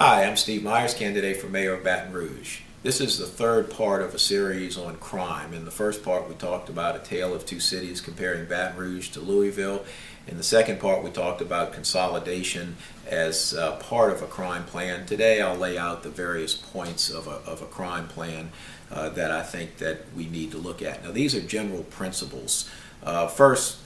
Hi, I'm Steve Myers, candidate for mayor of Baton Rouge. This is the third part of a series on crime. In the first part, we talked about a tale of two cities comparing Baton Rouge to Louisville. In the second part, we talked about consolidation as part of a crime plan. Today, I'll lay out the various points of a crime plan that I think that we need to look at. Now, these are general principles. First,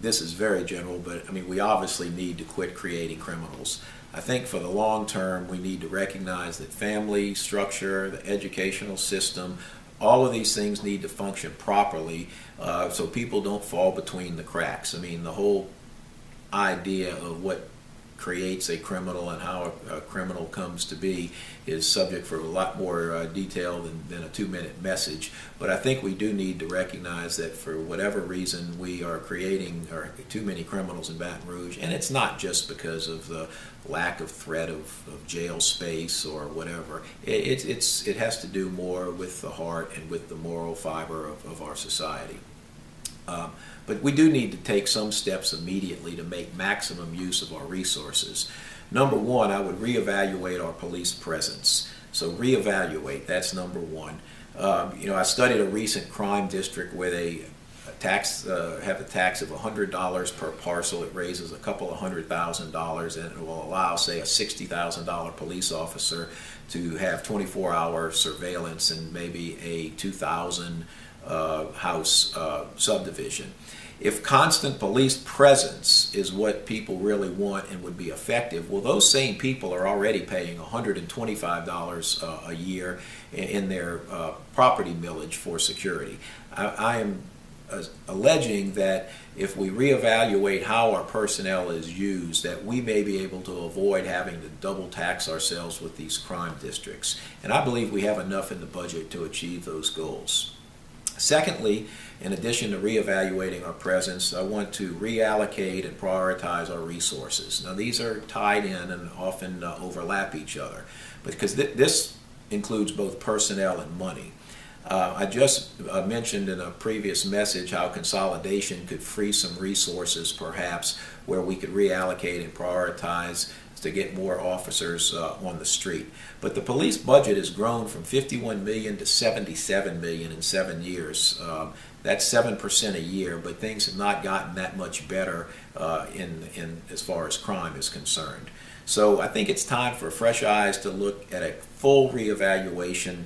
this is very general, but I mean, we obviously need to quit creating criminals. I think for the long term, we need to recognize that family structure, the educational system, all of these things need to function properly so people don't fall between the cracks. I mean, the whole idea of what creates a criminal and how a criminal comes to be is subject for a lot more detail than a 2-minute message. But I think we do need to recognize that for whatever reason we are creating too many criminals in Baton Rouge, and it's not just because of the lack of threat of jail space or whatever. It has to do more with the heart and with the moral fiber of our society. But we do need to take some steps immediately to make maximum use of our resources. Number one, I would reevaluate our police presence. So reevaluate, that's number one. I studied a recent crime district where they have a tax of $100 per parcel. It raises a couple of $100,000, and it will allow, say, a $60,000 police officer to have 24-hour surveillance and maybe a 2,000 house subdivision. If constant police presence is what people really want and would be effective, well, those same people are already paying $125 a year in their property millage for security. I am alleging that if we reevaluate how our personnel is used, that we may be able to avoid having to double tax ourselves with these crime districts. And I believe we have enough in the budget to achieve those goals. Secondly, in addition to reevaluating our presence, I want to reallocate and prioritize our resources. Now, these are tied in and often overlap each other, because this includes both personnel and money. I just mentioned in a previous message how consolidation could free some resources, perhaps, where we could reallocate and prioritize to get more officers on the street. But the police budget has grown from $51 million to $77 million in 7 years. That's 7% a year, but things have not gotten that much better in as far as crime is concerned. So I think it's time for fresh eyes to look at a full reevaluation.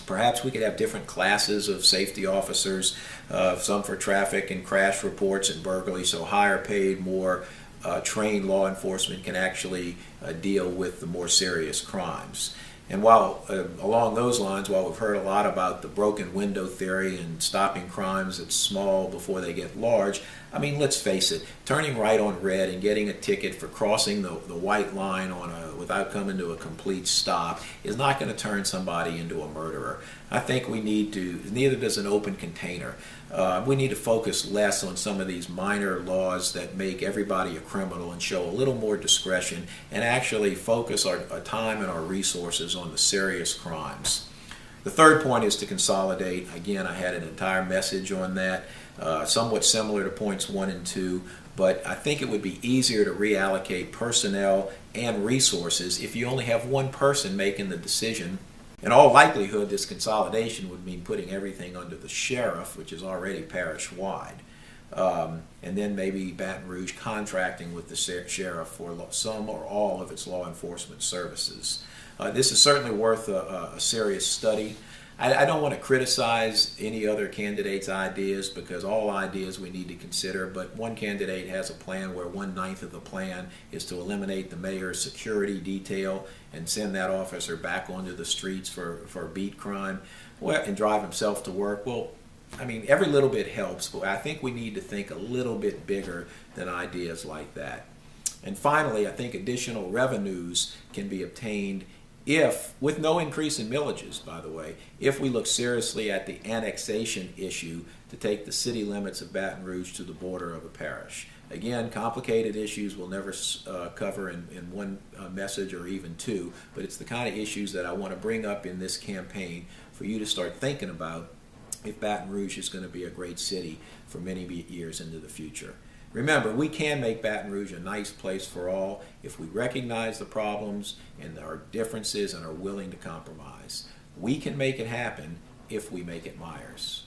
Perhaps we could have different classes of safety officers, some for traffic and crash reports and burglary, so higher paid, more trained law enforcement can actually deal with the more serious crimes. And while along those lines, while we've heard a lot about the broken window theory and stopping crimes at small before they get large, I mean, let's face it, turning right on red and getting a ticket for crossing the white line without coming to a complete stop is not going to turn somebody into a murderer. I think we need to, neither does an open container. We need to focus less on some of these minor laws that make everybody a criminal and show a little more discretion, and actually focus our time and our resources on the serious crimes. The third point is to consolidate. Again, I had an entire message on that, somewhat similar to points 1 and 2, but I think it would be easier to reallocate personnel and resources if you only have one person making the decision. In all likelihood, this consolidation would mean putting everything under the sheriff, which is already parish-wide, and then maybe Baton Rouge contracting with the sheriff for some or all of its law enforcement services. This is certainly worth a serious study. I don't want to criticize any other candidate's ideas, because all ideas we need to consider, but one candidate has a plan where 1/9 of the plan is to eliminate the mayor's security detail and send that officer back onto the streets for beat crime, and drive himself to work. Well, I mean, every little bit helps, but I think we need to think a little bit bigger than ideas like that. And finally, I think additional revenues can be obtained with no increase in millages, by the way, if we look seriously at the annexation issue to take the city limits of Baton Rouge to the border of a parish. Again, complicated issues we'll never cover in one message or even two, but it's the kind of issues that I want to bring up in this campaign for you to start thinking about if Baton Rouge is going to be a great city for many years into the future. Remember, we can make Baton Rouge a nice place for all if we recognize the problems and our differences and are willing to compromise. We can make it happen if we make it Myers.